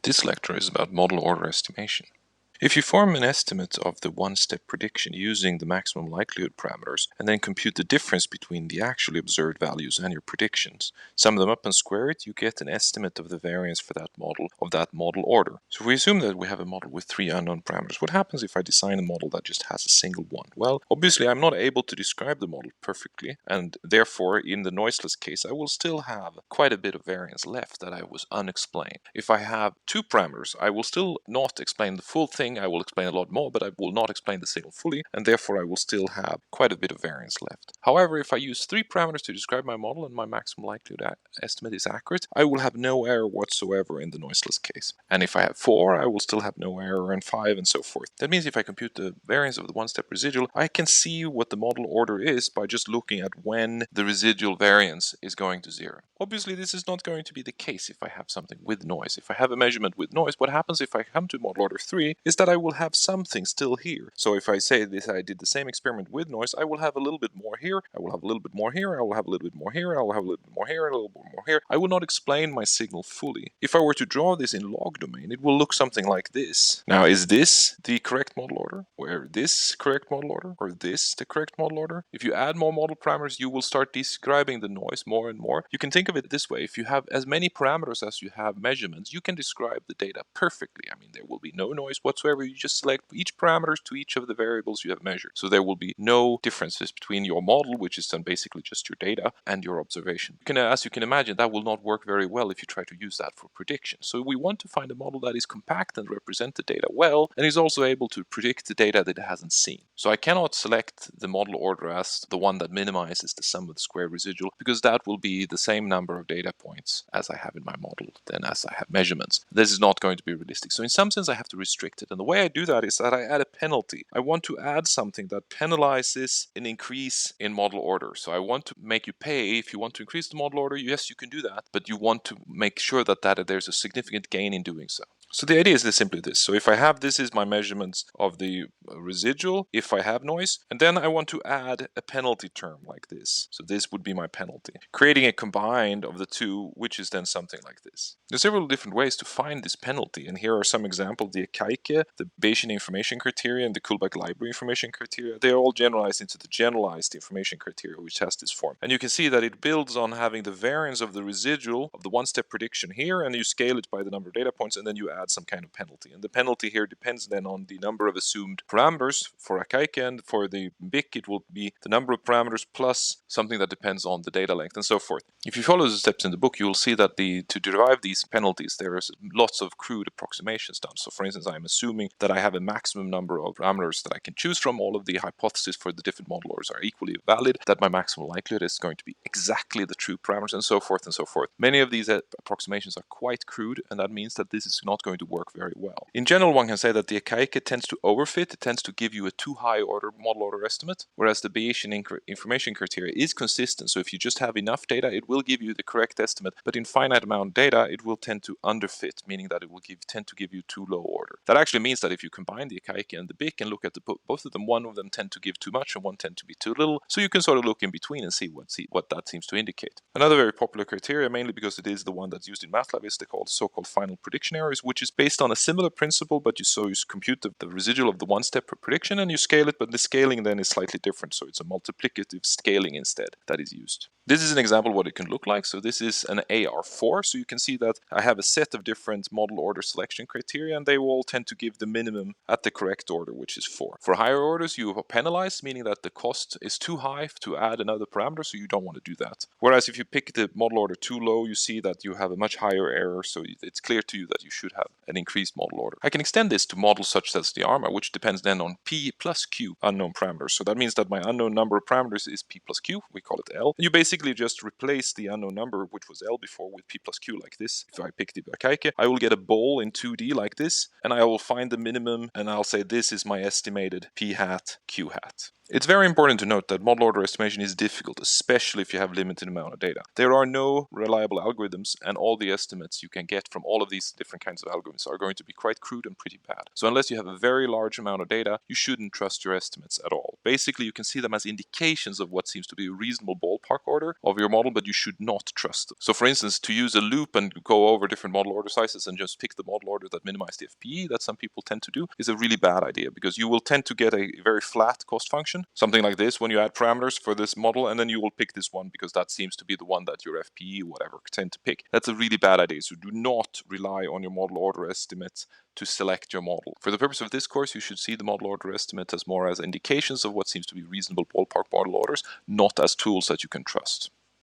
This lecture is about model order estimation. If you form an estimate of the one-step prediction using the maximum likelihood parameters and then compute the difference between the actually observed values and your predictions, sum them up and square it, you get an estimate of the variance for that model order. So if we assume that we have a model with 3 unknown parameters, what happens if I design a model that just has a single one? Well, obviously I'm not able to describe the model perfectly, and therefore in the noiseless case I will still have quite a bit of variance left that I was unexplained. If I have 2 parameters, I will still not explain the full thing. I will explain a lot more, but I will not explain the signal fully, and therefore I will still have quite a bit of variance left. However, if I use 3 parameters to describe my model and my maximum likelihood estimate is accurate, I will have no error whatsoever in the noiseless case. And if I have 4, I will still have no error, and 5, and so forth. That means if I compute the variance of the one-step residual, I can see what the model order is by just looking at when the residual variance is going to 0. Obviously, this is not going to be the case if I have something with noise. If I have a measurement with noise, what happens if I come to model order 3 is that I will have something still here. So if I say this, I did the same experiment with noise, I will have a little bit more here, I will have a little bit more here, I will have a little bit more here, I will have a little bit more here, and a little bit more here. I will not explain my signal fully. If I were to draw this in log domain, it will look something like this. Now, is this the correct model order? Or this correct model order? Or this the correct model order? If you add more model parameters, you will start describing the noise more and more. You can think of it this way. If you have as many parameters as you have measurements, you can describe the data perfectly. I mean, there will be no noise whatsoever. You just select each parameters to each of the variables you have measured. So there will be no differences between your model, which is then basically just your data, and your observation. As you can imagine, that will not work very well if you try to use that for prediction. So we want to find a model that is compact and represent the data well, and is also able to predict the data that it hasn't seen. So I cannot select the model order as the one that minimizes the sum of the square residual, because that will be the same number of data points as I have in my model than as I have measurements. This is not going to be realistic. So in some sense I have to restrict it. And the way I do that is that I add a penalty. I want to add something that penalizes an increase in model order. So I want to make you pay. If you want to increase the model order, yes, you can do that, but you want to make sure that there's a significant gain in doing so. So the idea is simply this. So if I have this is my measurements of the residual, if I have noise, and then I want to add a penalty term like this. So this would be my penalty, creating a combined of the two, which is then something like this. There's several different ways to find this penalty, and here are some examples. The Akaike, the Bayesian information criteria, and the Kullback library information criteria. They are all generalized into the generalized information criteria, which has this form. And you can see that it builds on having the variance of the residual of the one-step prediction here, and you scale it by the number of data points, and then you add some kind of penalty. And the penalty here depends then on the number of assumed parameters for Akaike, and for the BIC it will be the number of parameters plus something that depends on the data length and so forth. If you follow the steps in the book, you will see that to derive these penalties, there is lots of crude approximations done. So for instance, I'm assuming that I have a maximum number of parameters that I can choose from. All of the hypotheses for the different model orders are equally valid, that my maximum likelihood is going to be exactly the true parameters, and so forth and so forth. Many of these approximations are quite crude, and that means that this is not going to work very well. In general, one can say that the Akaike tends to overfit. It tends to give you a too high order model order estimate, whereas the Bayesian information criteria is consistent. So if you just have enough data, it will give you the correct estimate, but in finite amount of data, it will tend to underfit, meaning that it will tend to give you too low order. That actually means that if you combine the Akaike and the BIC and look at both of them, one of them tend to give too much and one tend to be too little. So you can sort of look in between and see what that seems to indicate. Another very popular criteria, mainly because it is the one that's used in MATLAB, is the so-called final prediction errors, which is based on a similar principle, but you compute the residual of the one-step prediction and you scale it, but the scaling then is slightly different. So it's a multiplicative scaling instead that is used. This is an example of what it can look like. So this is an AR4. So you can see that I have a set of different model order selection criteria, and they all tend to give the minimum at the correct order, which is 4. For higher orders, you penalize, meaning that the cost is too high to add another parameter, so you don't want to do that. Whereas if you pick the model order too low, you see that you have a much higher error, so it's clear to you that you should have an increased model order. I can extend this to models such as the ARMA, which depends then on P plus Q unknown parameters. So that means that my unknown number of parameters is P plus Q, we call it L. And you basically just replace the unknown number, which was L before, with P plus Q like this. If I pick the Akaike, I will get a ball in 2D like this, and I will find the minimum, and I'll say this is my estimated P hat, Q hat. It's very important to note that model order estimation is difficult, especially if you have limited amount of data. There are no reliable algorithms, and all the estimates you can get from all of these different kinds of algorithms are going to be quite crude and pretty bad. So unless you have a very large amount of data, you shouldn't trust your estimates at all. Basically, you can see them as indications of what seems to be a reasonable ballpark order of your model, but you should not trust them. So for instance, to use a loop and go over different model order sizes and just pick the model order that minimize the FPE that some people tend to do is a really bad idea, because you will tend to get a very flat cost function, something like this when you add parameters for this model, and then you will pick this one because that seems to be the one that your FPE whatever tend to pick. That's a really bad idea. So do not rely on your model order estimates to select your model. For the purpose of this course, you should see the model order estimate as more as indications of what seems to be reasonable ballpark model orders, not as tools that you can trust.